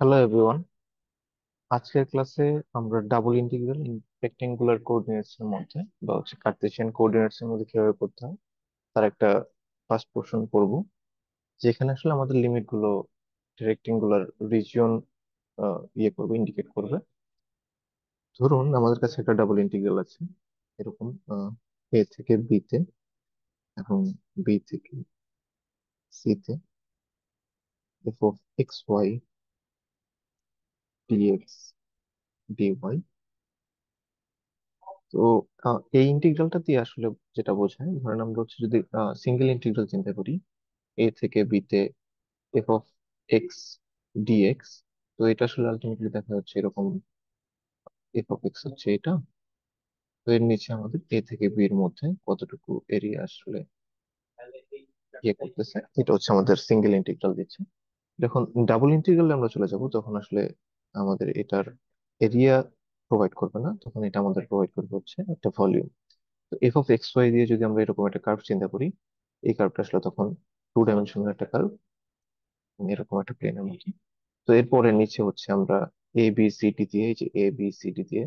Hello everyone. আজকের ক্লাসে আমরা double integral in rectangular coordinates এর মধ্যে কার্টেসিয়ান কোঅর্ডিনেটস এর মধ্যে কিভাবে করতে হয় তার একটা ফার্স্ট পোর্শন পড়ব, যেখানে আসলে আমাদের লিমিট গুলো রেক্টেঙ্গুলার রিজিয়ন করবে, ইন্ডিকেট করবে। ধরুন আমাদের কাছে একটা ডাবল ইন্টিগ্রাল আছে, এরকম এ থেকে বি তে এবং বি থেকে সি তে F of x y dx dy. তো এই ইন্টিগ্রালটা দিয়ে আসলে যেটা বোঝায়, ধরেন আমরা হচ্ছে যদি সিঙ্গেল ইন্টিগ্রাল চিন্তা করি, এ থেকে বি তে এফ অফ এক্স ডিএক্স। তো এটা আসলে আলটিমেটলি দেখা যাচ্ছে এরকম, এফ অফ এক্স হচ্ছে এটা। তো এর নিচে আমাদের এ থেকে বি এর মধ্যে কতটুকু এরিয়া আসলে করতেছে, এটা হচ্ছে আমাদের সিঙ্গেল ইন্টিগ্রাল দিচ্ছে। যখন ডাবল ইন্টিগ্রালে আমরা চলে যাব, তখন আসলে আমাদের এটার এরিয়া প্রোভাইড করবে না, তখন এটা আমাদের প্রোভাইড করবে হচ্ছে একটা ভলিউম। তো এফ অফ এক্স ওয়াই দিয়ে যদি আমরা এরকম একটা কার্ভ চিন্তা করি, এই কার্ভটা আসলে তখন টু ডাইমেনশনাল একটা কার্ভ, এরকম একটা প্লেনের মতো। তো এরপরে নিচে হচ্ছে আমরা এ বি সি ডি দিয়ে, এই যে এ বি সি ডি দিয়ে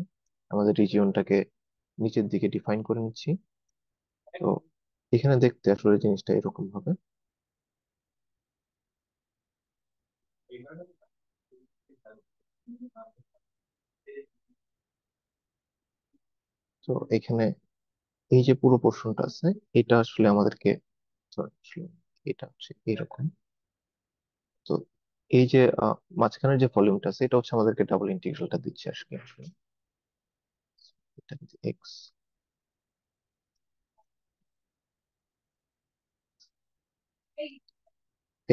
আমাদের রিজিয়নটাকে নিচের দিকে ডিফাইন করে নিচ্ছি। তো এখানে দেখতে আসলে জিনিসটা এরকম হবে। তো এখানে এই যে পুরো পোর্শনটা আছে, এটা আসলে আমাদেরকে sorry, আসলে এটা হচ্ছে এরকম। তো এই যে মাঝখানের যে ভলিউমটা আছে, এটা হচ্ছে আমাদেরকে ডাবল ইন্টিগ্রালটা দিচ্ছে আসলে আসলে এটা এক্স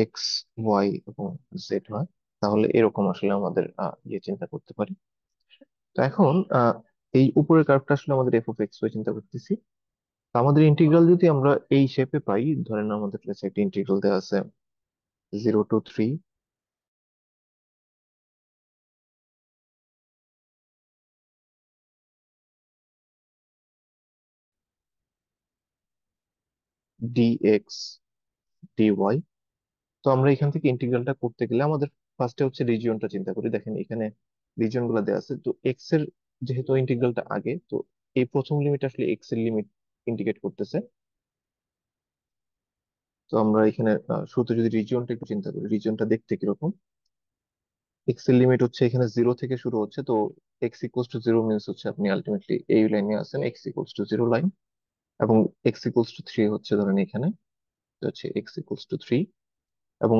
এক্স ওয়াই এবং জেড হয়। তাহলে এরকম আসলে আমাদের চিন্তা করতে পারি। তো এখন এই উপরের কার্ভটা আসলে আমাদের এফ অফ এক্স ওয়াই চিন্তা করতেছি। তো আমাদের ইন্টিগ্রাল যদি আমরা এই শেপে পাই, ধরেন আমাদের কাছে একটা ইন্টিগ্রাল দেওয়া আছে 0 to 3 ডিএক্স ডিওয়াই। তো আমরা এখান থেকে ইন্টিগ্রালটা করতে গেলে আমাদের ফার্স্টে হচ্ছে রিজিয়নটা চিন্তা করি। দেখেন এখানে রিজিয়ন গুলো দেওয়া আছে। তো এক্স এর যেহেতু ইন্টিগ্রালটা আগে, তো এই প্রথম লিমিট আসলে এক্স এর লিমিট ইন্ডিকেট করতেছে। তো আমরা এখানে শুরুতে যদি রিজিয়নটা একটু চিন্তা করি, রিজিয়নটা দেখতে কিরকম। এক্স এর লিমিট হচ্ছে এখানে 0 থেকে শুরু হচ্ছে। তো এক্স ইকুয়ালস টু 0 মিনস হচ্ছে আপনি আলটিমেটলি এই লাইনে আছেন, এক্স ইকুয়ালস টু 0 লাইন। এবং এক্স ইকুয়ালস টু 3 হচ্ছে ধরেন এখানে, তো হচ্ছে এক্স ইকুয়ালস টু 3। এবং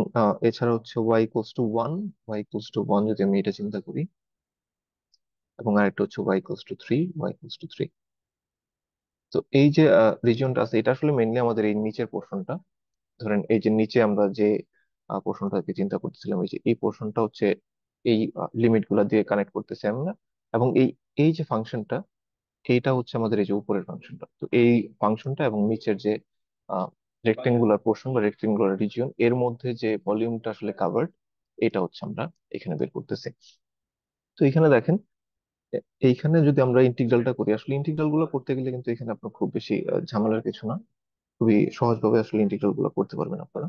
এছাড়া হচ্ছে y equals to 1, y equals to 1 যদি আমি এটা চিন্তা করি। এবং আরেকটা হচ্ছে y equals to 3, y equals to 3। তো এই যে রিজিয়নটা আছে, এটা আসলে মেইনলি আমাদের এই নিচের পোর্শনটা। ধরেন এই যে নিচে আমরা যে পোর্শনটাকে চিন্তা করতেছিলাম, এই যে এই পোর্শনটা হচ্ছে এই লিমিট গুলা দিয়ে কানেক্ট করতেছি আমরা। এবং এই এই যে ফাংশনটা, এইটা হচ্ছে আমাদের এই যে উপরের ফাংশনটা। তো এই ফাংশনটা এবং নিচের যে রেক্টেঙ্গুলার পোর্শন বা রেক্টেঙ্গুলার রিজিয়ন, এর মধ্যে যে ভলিউমটা আসলে কাভার্ড, এটা হচ্ছে আমরা এখানে বের করতেছি। তো এখানে দেখেন, এইখানে যদি আমরা ইন্টিগ্রালটা করি, আসলে ইন্টিগ্রাল গুলো করতে গেলে কিন্তু এখানে আপনার খুব বেশি ঝামেলার কিছু না। খুবই সহজভাবে আসলে ইন্টিগ্রাল গুলো করতে পারবেন আপনারা।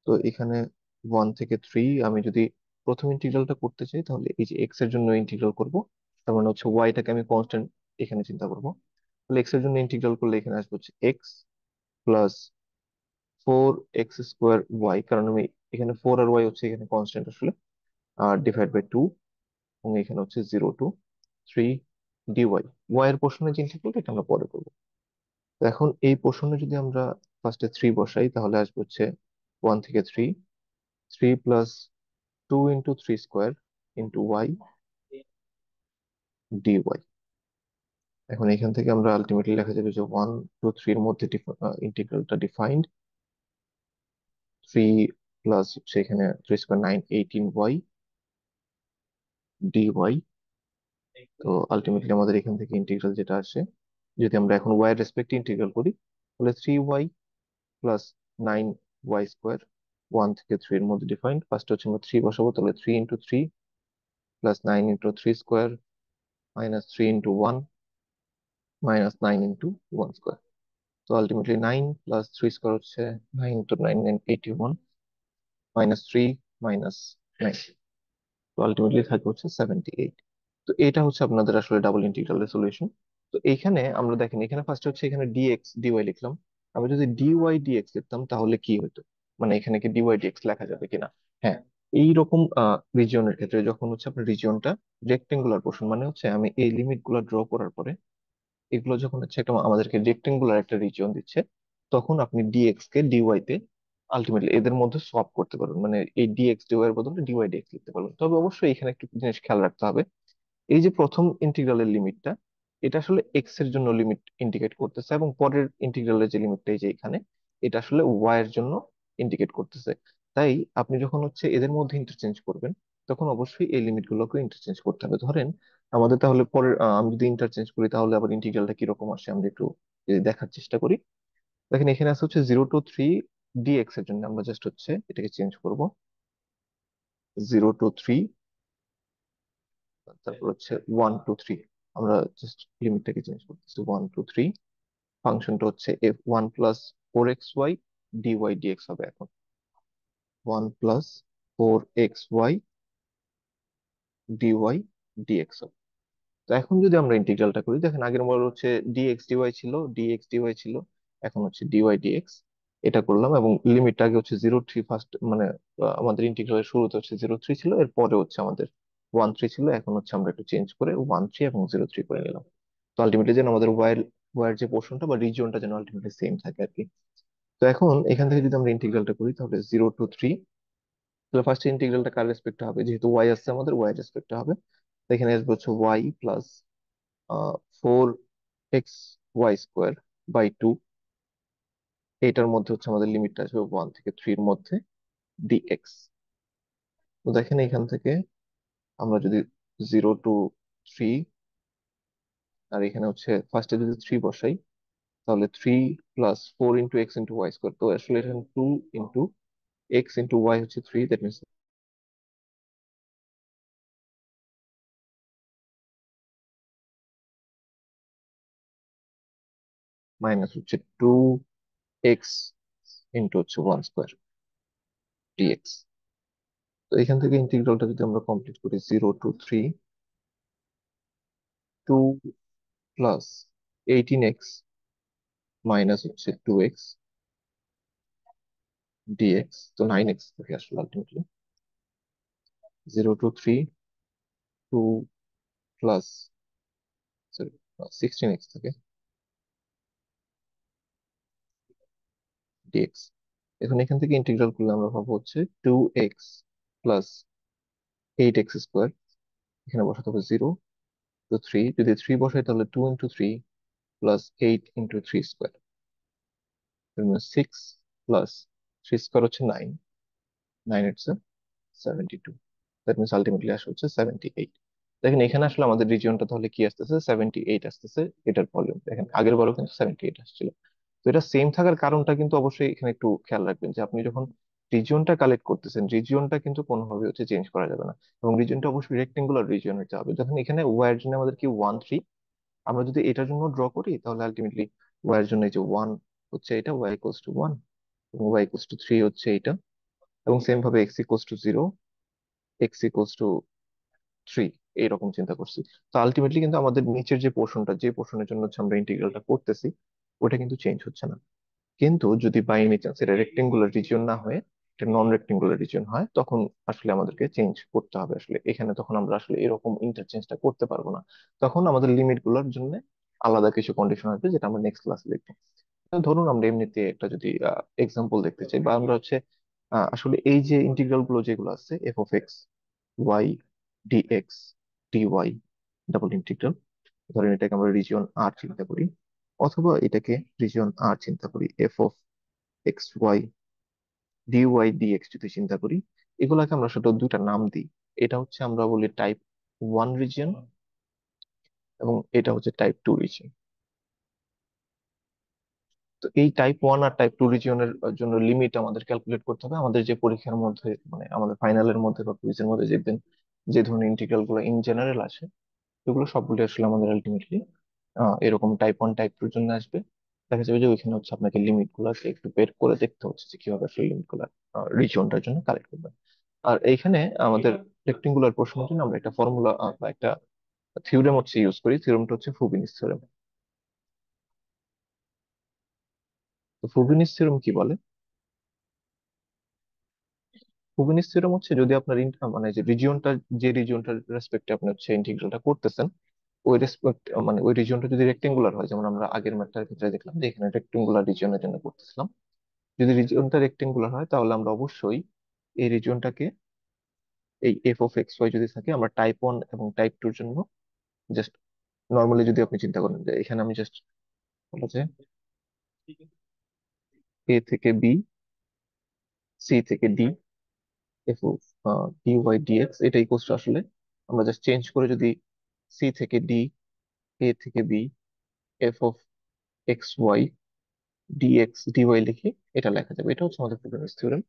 তো এখানে 1 থেকে 3 আমি যদি প্রথম ইন্টিগ্রালটা করতে চাই, তাহলে এই যে এক্স এর জন্য ইন্টিগ্রাল করব। তার মানে হচ্ছে ওয়াইটাকে আমি কনস্ট্যান্ট এখানে চিন্তা করব। তাহলে এক্স এর জন্য ইন্টিগ্রাল করলে এখানে আসবে হচ্ছে এক্স প্লাস 4x² ওয়াই, কারণ আমি এখানে 4 আর ওয়াই হচ্ছে এখানে কনস্ট্যান্ট আসলে, আর ডিভাইড বাই 2। এবং এখানে হচ্ছে 0 to 3 ডিওয়াই। ওয়াই এর পোর্শনে যে ইন্টিগ্রাল, এটা আমরা পরে করবো। তো এখন এই পোর্শনে যদি আমরা ফার্স্টে 3 বসাই, তাহলে আসবে হচ্ছে 1 থেকে 3, 3 + 2 × 3² ইন্টু ওয়াই ডিওয়াই। এখন এখান থেকে আমরা আলটিমেটলি লেখা যাবে যে 1 to 3 এর মধ্যে ইন্টিগ্রালটা ডিফাইন্ড। 3 প্লাস হচ্ছে এখানে 3² 9, 18 ওয়াই ডিওয়াই। তো আলটিমেটলি আমাদের এখান থেকে ইন্টিগ্রাল যেটা আসে, যদি আমরা এখন ওয়াই এর রেসপেক্টে ইন্টিগ্রাল করি, তাহলে 3y + 9y² 1 থেকে 3 এর মধ্যে ডিফাইন্ড। ফার্স্ট হচ্ছে আমরা 3 বসাবো, তাহলে 3 × 3 প্লাস 9 × 3² মাইনাস 3 × 1 মাইনাস 9 × 1²। তো আলটিমেটলি 9 + 3² হচ্ছে 9 × 9 = 81 মাইনাস 3 মাইনাস 9। আলটিমেটলি থাকে হচ্ছে 78। তো এটা হচ্ছে আপনাদের আসলে ডাবল ইন্টিগ্রালের সলিউশন। তো এইখানে আমরা দেখেন, এখানে ফার্স্ট হচ্ছে এখানে ডিএক্স ডিওয়াই লিখলাম। আমরা যদি ডিওয়াই ডিএক্স লিখতাম তাহলে কি হতো, মানে এখানে কি ডিওয়াই ডিএক্স লেখা যাবে কিনা? হ্যাঁ, এইরকম রিজিয়নের ক্ষেত্রে যখন হচ্ছে আপনার রিজিয়নটা রেক্টেঙ্গুলার পোর্শন, মানে হচ্ছে আমি এই লিমিট গুলা ড্র করার পরে এগুলো যখন হচ্ছে একটা আমাদেরকে রেক্টেঙ্গুলার একটা রিজিয়ন দিচ্ছে, তখন আপনি ডিএক্স কে ডিওয়াই তে আলটিমেটলি এদের মধ্যে সোয়াপ করতে পারবেন, মানে এই ডিএক্স ডিওয়াই এর বদলে ডিওয়াই ডিএক্স লিখতে পারবেন। তবে অবশ্যই এখানে একটু জিনিস খেয়াল রাখতে হবে, এই যে প্রথম ইন্টিগ্রালের লিমিটটা, এটা আসলে এক্স এর জন্য লিমিট ইন্ডিকেট করতেছে, এবং পরের ইন্টিগ্রালের যে লিমিটটা এই যে এখানে, এটা আসলে ওয়াই এর জন্য ইন্ডিকেট করতেছে। তাই আপনি যখন হচ্ছে এদের মধ্যে ইন্টারচেঞ্জ করবেন, তখন অবশ্যই এই লিমিট গুলোকে ইন্টারচেঞ্জ করতে হবে। ধরেন আমাদের তাহলে পরের আমি যদি ইন্টারচেঞ্জ করি তাহলে আবার ইন্টিগ্রালটা কিরকম আসে আমরা একটু যদি দেখার চেষ্টা করি। দেখেন এখানে আছে হচ্ছে 0 to 3 ডিএক্স এর জন্য আমরা জাস্ট হচ্ছে এটাকে চেঞ্জ করব 0 to 3, তারপর হচ্ছে 1 to 3। আমরা জাস্ট লিমিটটাকে চেঞ্জ করতেছি 1 to 3। ফাংশনটা হচ্ছে f1 + 4xy dy dx হবে এখন 1 + 4xy dy dx হবে। তো এখন যদি আমরা ইন্টিগ্রালটা করি, দেখেন আগের মনে হচ্ছে ডিএক্স ডিওয়াই ছিল, ডিএক্স ডিওয়াই ছিল, এখন হচ্ছে ডিওয়াই ডিএক্স। এটা করলাম এবং লিমিটটা আগে হচ্ছে 0 3 ফার্স্ট, মানে আমাদের ইন্টিগ্রালের শুরুতে হচ্ছে 0 3 ছিল, এর পরে হচ্ছে আমাদের 1 3 ছিল, এখন হচ্ছে আমরা একটু চেঞ্জ করে 1 3 এবং 0 3 করে নিলাম। তো আলটিমেটলি যেন আমাদের ওয়াইয়ের যে পোর্শনটা বা রিজিয়নটা যেন আলটিমেটলি সেম থাকে আর কি। তো এখন এখান থেকে যদি আমরা ইন্টিগ্রালটা করি তাহলে 0 to 3, তাহলে ফার্স্ট ইন্টিগ্রালটা কার রেসপেক্টে হবে, যেহেতু ওয়াই আসছে আমাদের ওয়াই রেসপেক্টে হবে। তো এখানে আসবে হচ্ছে ওয়াই প্লাস 4xy² বাই 2। এইটার মধ্যে হচ্ছে আমাদের লিমিটটা আসবে 1 থেকে 3 এর মধ্যে ডিএক্স। তো দেখেন এখান থেকে আমরা যদি 0 to 3, আর এখানে হচ্ছে ফার্স্টে যদি 3 বসাই, তাহলে 3 + 4 × x × y²। তো আসলে এখানে 2 × x × y হচ্ছে 3, দ্যাট মিনস মাইনাস হচ্ছে 2x হচ্ছে 1² ডিএক্স। তো এখান থেকে ইন্টিগ্রালটা যদি আমরা কমপ্লিট করি, 0 to 3, 2 + 18x মাইনাস হচ্ছে 2x ডিএক্স, তো 9x থেকে আসলে ultimately 0 to 3, 2 plus, sorry, 16x থেকে ডিএক্স। এখন এখান থেকে ইন্টিগ্রাল করলে আমরা পাবো হচ্ছে 2x + 8x²। এখানে বসাতে হবে 0 to 3, যদি 3 বসাই তাহলে 2 × 3 + 8 × 3², 6 + 3² হচ্ছে 9, 9 × 8 = 72। দ্যাট মিনস আলটিমেটলি আসে হচ্ছে 78। দেখেন এখানে আসলে আমাদের রিজিয়নটা তাহলে কি আসতেছে, 78 আসতেছে। এটার ভলিউম দেখেন আগের বারও কিন্তু 78 আসছিল। তো এটা সেম থাকার কারণটা কিন্তু অবশ্যই এখানে একটু খেয়াল রাখবেন যে আপনি যখন রিজিয়নটা কালেক্ট করতেছেন, রিজিয়নটা কিন্তু কোনোভাবে হচ্ছে চেঞ্জ করা যাবে না, এবং রিজিয়নটা অবশ্যই রেক্টেঙ্গুলার রিজিয়ন হতে হবে। যখন এখানে ওয়াই এর জন্য আমাদের কি 1 3, আমরা যদি এটার জন্য ড্র করি তাহলে আলটিমেটলি ওয়াই এর জন্য এই যে 1 হচ্ছে এটা, y = 1, এবং y = 3 হচ্ছে এটা, এবং সেম ভাবে x = 0, x = 3, এইরকম চিন্তা করছি। তো আলটিমেটলি কিন্তু আমাদের নিচের যে পোর্শনটা, যে পোর্শনের জন্য হচ্ছে আমরা ইন্টিগ্রালটা করতেছি, ওটা কিন্তু চেঞ্জ হচ্ছে না। কিন্তু যদি বাই এনি চান্স এটা রেক্টেঙ্গুলার রিজিয়ন না হয়ে এটা নন রেক্টেঙ্গুলার রিজিয়ন হয়, তখন আসলে আমাদেরকে চেঞ্জ করতে হবে আসলে এখানে। তখন আমরা আসলে এরকম ইন্টারচেঞ্জটা করতে পারবো না, তখন আমাদের লিমিট গুলোর জন্য আলাদা কিছু কন্ডিশন আসবে, যেটা আমরা নেক্সট ক্লাসে দেখবো। তো ধরুন আমরা এমনিতে একটা যদি এক্সাম্পল দেখতে চাই, বা আমরা হচ্ছে আসলে এই যে ইন্টিগ্রাল গুলো যেগুলো আছে f(x, y, dx, dy) double integral, ধরেন এটাকে আমরা রিজিয়ন আর চিন্তা করি, অথবা এটাকে রিজিয়ন আর চিন্তা করি, f(x, y, dy, dx) যদি চিন্তা করি, এগুলাকে আমরা শুধু দুইটা নাম দিই। এটা হচ্ছে আমরা বলি টাইপ 1 রিজিয়ন, এবং এটা হচ্ছে টাইপ 2 রিজিয়ন। তো এই টাইপ 1 আর টাইপ 2 রিজিয়নের জন্য লিমিট আমাদের ক্যালকুলেট করতে হবে। আমাদের যে পরীক্ষার মধ্যে, মানে আমাদের ফাইনালের মধ্যে বা কুইজের মধ্যে দেখবেন যে ধরনের ইন্টিগ্রাল গুলো ইন জেনারেল আসে, এগুলো সবগুলো আসলে আমাদের আলটিমেটলি এরকম টাইপ 1 টাইপ 2 জন্য আসবে। দেখা যাবে যে ওইখানে হচ্ছে আপনাকে লিমিট গুলোকে একটু বের করে দেখতে হচ্ছে যে কিভাবে আসলে লিমিট গুলা রিজিয়নটার জন্য কালেক্ট করবে। আর এইখানে আমাদের রেক্টেঙ্গুলার পোর্শনের জন্য আমরা একটা ফর্মুলা বা একটা থিওরেম হচ্ছে ইউজ করি। থিওরেমটা হচ্ছে ফুবিনিস থিওরেম। তো ফুবিনিস থিওরেম কি বলে? ফুবিনিস থিওরেম হচ্ছে যদি আপনার মানে যে রিজিয়নটা, যে রিজিয়নটার রেসপেক্টে আপনি হচ্ছে ইন্টিগ্রালটা করতেছেন, ওই রেসপেক্ট মানে ওই রিজিয়নটা যদি রেক্টেঙ্গুলার হয়, যেমন আমরা আগের ম্যাথটার ক্ষেত্রে দেখলাম যে এখানে রেক্টেঙ্গুলার রিজিয়নের জন্য করতেছিলাম, যদি রিজিয়নটা রেক্টেঙ্গুলার হয় তাহলে আমরা অবশ্যই এই রিজিয়নটাকে, এই এফ অফ এক্স ওয়াই যদি থাকে, আমরা টাইপ 1 এবং টাইপ 2 এর জন্য জাস্ট নর্মালি যদি আপনি চিন্তা করেন যে এখানে আমি জাস্ট বলা যায় এ থেকে বি, সি থেকে D, F of d y d x, এটা ইকুয়ালস টু আসলে আমরা জাস্ট চেঞ্জ করে যদি সি থেকে ডি, এ থেকে B, F of x y d x d y লিখি, এটা লেখা যাবে। এটা হচ্ছে আমাদের ফ্রিডেন্স থিওরেম।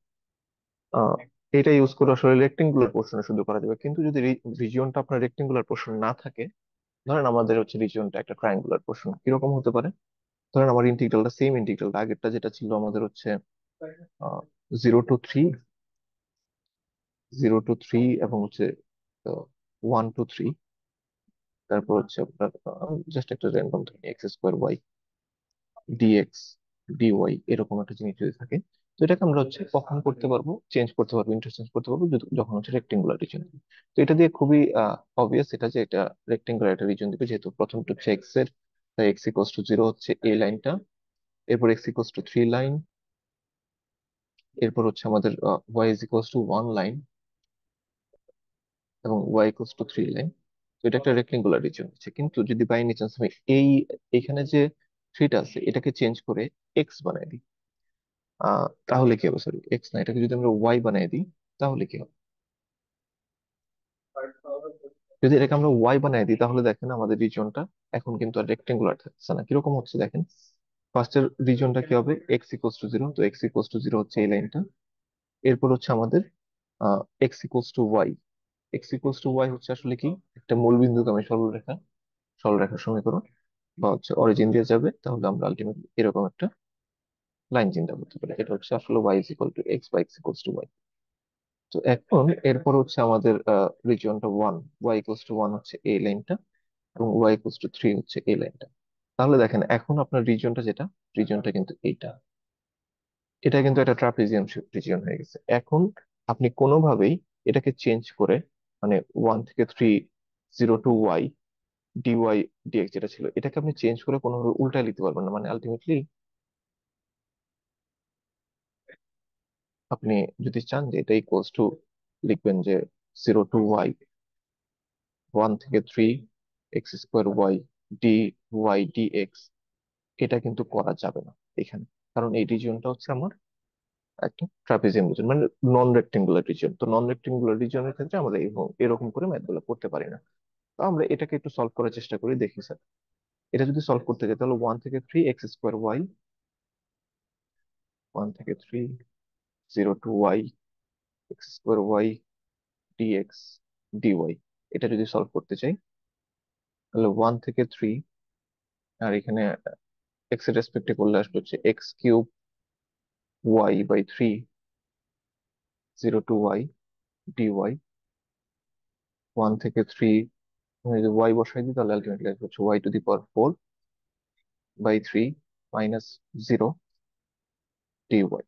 আহ এটা ইউজ করে আসলে রেক্টেঙ্গুলার পোর্শনে শুধু করা যাবে, কিন্তু যদি রিজিয়নটা আপনার রেক্টেঙ্গুলার পোর্শন না থাকে, ধরেন আমাদের হচ্ছে রিজিয়নটা একটা ট্রায়াঙ্গুলার পোর্শন, কিরকম হতে পারে? ধরেন আমার ইন্টিগ্রালটা সেম ইন্টিগ্রালটা আগেরটা যেটা ছিল আমাদের হচ্ছে 0 to 3, 0 to 3 এবং হচ্ছে 1 to 3, তারপর হচ্ছে আপনার জাস্ট একটা র্যান্ডম ধরি x square y dx dy, এরকম একটা জিনিস যদি থাকে, তো এটাকে আমরা হচ্ছে কখন করতে পারবো, চেঞ্জ করতে পারবো, ইন্টারচেঞ্জ করতে পারবো যখন হচ্ছে রেক্টেঙ্গুলার রিজন। তো এটা দিয়ে খুবই অবভিয়াস এটা যে এটা রেক্টেঙ্গুলার একটা রিজন দিবে, যেহেতু প্রথমটা হচ্ছে এক্স এর, তাই এক্স ইকুয়ালস টু 0 হচ্ছে এই লাইনটা, এরপর এক্স ইকুয়ালস টু 3 লাইন, এরপর হচ্ছে আমাদের y is equals to 1 line এবং ওয়াই ইকুয়ালস টু 3 লাইন। তো এটা একটা রেক্টেঙ্গুলার রিজন হচ্ছে, কিন্তু যদি বাই এনি চান্স আমি এই এখানে যে থ্রিটা আছে এটাকে চেঞ্জ করে এক্স বানাই দিই, তাহলে কি হবে? সরি, এক্স না, এটাকে যদি আমরা ওয়াই বানিয়ে দিই তাহলে কি হবে? যদি এটাকে আমরা ওয়াই বানিয়ে দিই তাহলে দেখেন আমাদের রিজিয়নটা এখন কিন্তু আর রেক্টেঙ্গুলার থাকছে না। কিরকম হচ্ছে দেখেন, ফার্স্টের রিজিয়নটা কি হবে? এক্স ইকুয়ালস টু 0, তো এক্স ইকুয়ালস টু 0 হচ্ছে এই লাইনটা। এরপর হচ্ছে আমাদের x equals to y, x equals to y হচ্ছে আসলে কি, একটা মূল বিন্দুগামী সরলরেখা, সরলরেখার সমীকরণ, বা হচ্ছে অরিজিন দিয়ে যাবে, তাহলে আমরা আলটিমেটলি এরকম একটা লাইন চিন্তা করতে পারি, এটা হচ্ছে আসলে y is equal to x বা এক্স ইকুয়ালস টু ওয়াই। তো এখন এরপর হচ্ছে আমাদের রিজিয়নটা 1, ওয়াই ইকুয়ালস টু 1 হচ্ছে এই লাইনটা, এবং ওয়াই ইকুয়ালস টু 3 হচ্ছে এই লাইনটা। তাহলে দেখেন এখন আপনার রিজিয়নটা যেটা, রিজিয়নটা কিন্তু এইটা, এটা কিন্তু একটা ট্রাপিজিয়াম রিজিয়ন হয়ে গেছে। এখন আপনি কোনোভাবেই এটাকে চেঞ্জ করে, মানে 1 থেকে 3, 0 to y ডিওয়াই ডিএক্স যেটা ছিল, এটাকে আপনি চেঞ্জ করে কোনোভাবে উল্টায় লিখতে পারবেন না। মানে আলটিমেটলি আপনি যদি চান যে এটা ইকুয়ালস টু, লিখবেন যে 0 to y 1 থেকে 3 x square y d y d x, এটা কিন্তু করা যাবে না এখানে, কারণ এই রিজিয়নটা হচ্ছে আমার একটা ট্রাপিজিয়াম রিজন, মানে নন রেক্টেঙ্গুলার রিজন। তো নন রেক্টেঙ্গুলার রিজনের ক্ষেত্রে আমরা এরকম করে ম্যাথগুলো করতে পারি না। তো আমরা এটাকে একটু সলভ করার চেষ্টা করি, দেখি স্যার এটা যদি সলভ করতে যাই তাহলে 1 থেকে 3 এক্স স্কোয়ার ওয়াই, 1 থেকে 3 0 to y x square y dx dy, এটা যদি সলভ করতে চাই তাহলে 1 থেকে 3, আর এখানে এক্স এর রেসপেক্টে করলে আসবে হচ্ছে x cube y by 3, 0 to y dy. 1 থেকে 3 যদি ওয়াই বসাই দিই তাহলে আলটিমেটলি আসবে হচ্ছে y⁴/3 মাইনাস 0 ডিওয়াই।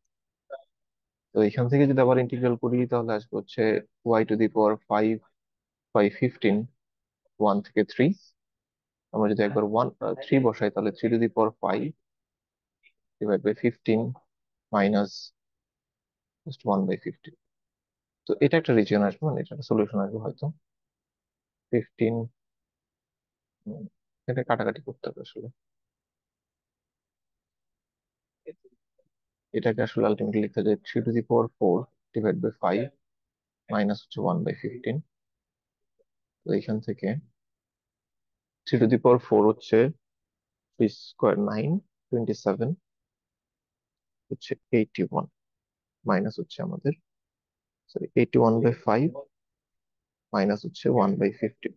তো এখান থেকে যদি আবার ইন্টিগ্রাল করি তাহলে আসবে হচ্ছে y⁵ বাই 15, 1 থেকে 3। আমরা যদি একবার 3 বসাই তাহলে 3⁵ মাইনাস 1/15। তো এটা একটা রিজিয়ন আসবে, মানে এটা একটা সলিউশন আসবে হয়তো 15। এটা কাটাকাটি করতে হবে আসলে, এটাকে আসলে আলটিমেটলি লিখতে যায় 3⁴ মাইনাস হচ্ছে 1/15। তো এখান থেকে 3⁴ হচ্ছে 3 স্কোয়ার 9, 27 হচ্ছে 81, মাইনাস হচ্ছে আমাদের, সরি, 81/5 মাইনাস হচ্ছে 1/15।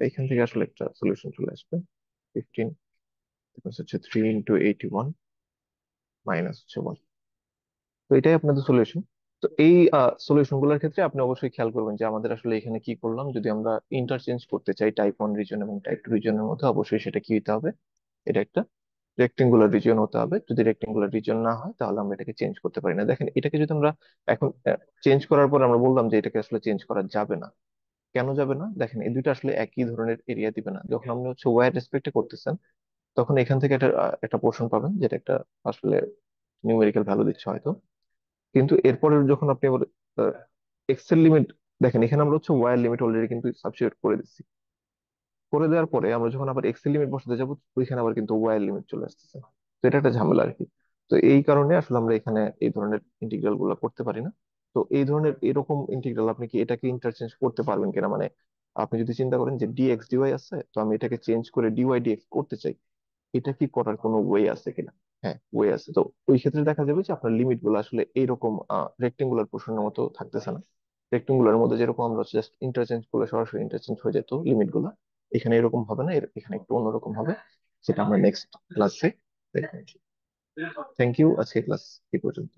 এইখান থেকে আসলে একটা সলিউশন চলে আসবে 15 হচ্ছে 3 × 81 মাইনাস হচ্ছে 1। তো এটাই আপনাদের সলিউশন। তো এই সলিউশন গুলোর ক্ষেত্রে আপনি অবশ্যই খেয়াল করবেন যে আমাদের আসলে এখানে কি করলাম। যদি আমরা ইন্টারচেঞ্জ করতে চাই টাইপ 1 রিজন এবং টাইপ 2 রিজনের মধ্যে, অবশ্যই সেটা কি হতে হবে, এটা একটা রেক্টেঙ্গুলার রিজিয়ন হতে হবে। যদি রেক্টেঙ্গুলার রিজিয়ন না হয় তাহলে আমরা এটাকে চেঞ্জ করতে পারি না। দেখেন এটাকে যদি আমরা এখন চেঞ্জ করার পর আমরা বললাম যে এটাকে আসলে চেঞ্জ করা যাবে না, কেন যাবে না? দেখেন এই দুইটা আসলে একই ধরনের এরিয়া দিবে না। যখন আপনি হচ্ছে ওয়াই রেসপেক্টে করতেছেন তখন এখান থেকে একটা পোর্শন পাবেন যেটা একটা আসলে নিউমেরিক্যাল ভ্যালু দিচ্ছে হয়তো, কিন্তু এরপরে যখন আপনি আবার এক্সেল লিমিট, দেখেন এখানে আমরা হচ্ছে ওয়াই লিমিট অলরেডি কিন্তু সাবস্টিটিউট করে দিচ্ছি। করে দেওয়ার পরে আমরা যখন আবার এক্সেল লিমিট বসাতে যাবো ওইখানে আবার কিন্তু ওয়াই লিমিট চলে আসতেছে। তো এটা একটা ঝামেলা আর কি। তো এই কারণে আসলে আমরা এখানে এই ধরনের ইন্টিগ্রাল গুলো করতে পারি না। তো এই ধরনের এরকম ইন্টিগ্রাল আপনি কি এটাকে ইন্টারচেঞ্জ করতে পারবেন কিনা, মানে আপনি যদি চিন্তা করেন যে ডিএক্স ডিওয়াই আছে, তো আমি এটাকে চেঞ্জ করে ডিওয়াই ডিএক্স করতে চাই, এটা কি করার কোনো ওয়ে আছে কিনা? হ্যাঁ, ওয়ে আছে। তো ওই ক্ষেত্রে দেখা যাবে যে আপনার লিমিট গুলো আসলে এইরকম রেক্টেঙ্গুলার পোর্শনের মতো থাকতেছে না। রেক্টেঙ্গুলার মধ্যে যেরকম আমরা জাস্ট ইন্টারচেঞ্জ করলে সরাসরি ইন্টারচেঞ্জ হয়ে যেত লিমিট গুলো, এখানে এরকম হবে না, এখানে একটু অন্যরকম হবে। সেটা আমরা নেক্সট ক্লাসে দেখবো। থ্যাংক ইউ, আজকে ক্লাস এই পর্যন্ত।